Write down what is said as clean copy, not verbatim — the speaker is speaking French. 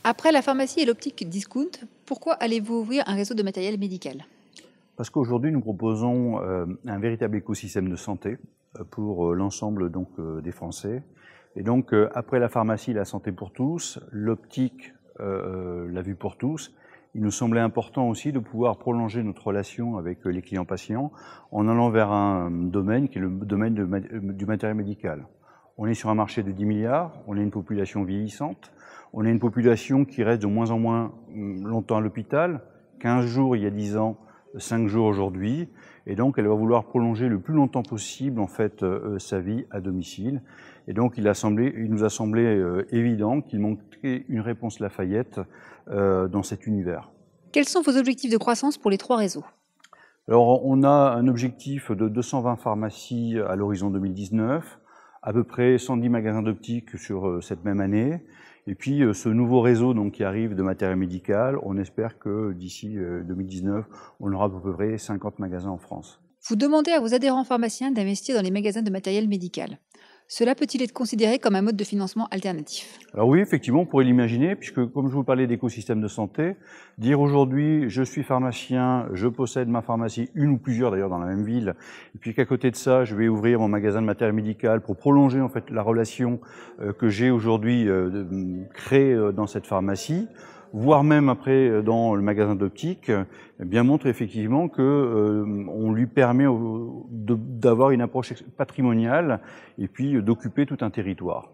Après la pharmacie et l'optique discount, pourquoi allez-vous ouvrir un réseau de matériel médical? Parce qu'aujourd'hui, nous proposons un véritable écosystème de santé pour l'ensemble des Français. Et donc, après la pharmacie, la santé pour tous, l'optique, la vue pour tous, il nous semblait important aussi de pouvoir prolonger notre relation avec les clients-patients en allant vers un domaine qui est le domaine du matériel médical. On est sur un marché de 10 milliards, on a une population vieillissante, on a une population qui reste de moins en moins longtemps à l'hôpital, 15 jours il y a 10 ans, 5 jours aujourd'hui, et donc elle va vouloir prolonger le plus longtemps possible en fait sa vie à domicile. Et donc il nous a semblé évident qu'il manquait une réponse Lafayette dans cet univers. Quels sont vos objectifs de croissance pour les 3 réseaux? Alors on a un objectif de 220 pharmacies à l'horizon 2019, à peu près 110 magasins d'optique sur cette même année. Et puis ce nouveau réseau qui arrive de matériel médical, on espère que d'ici 2019, on aura à peu près 50 magasins en France. Vous demandez à vos adhérents pharmaciens d'investir dans les magasins de matériel médical. Cela peut-il être considéré comme un mode de financement alternatif? Alors oui, effectivement, on pourrait l'imaginer, puisque comme je vous parlais d'écosystème de santé, dire aujourd'hui, je suis pharmacien, je possède ma pharmacie, une ou plusieurs d'ailleurs dans la même ville, et puis qu'à côté de ça, je vais ouvrir mon magasin de matériel médical pour prolonger en fait la relation que j'ai aujourd'hui créée dans cette pharmacie, voire même après dans le magasin d'optique, bien montre effectivement que on lui permet d'avoir une approche patrimoniale et puis d'occuper tout un territoire.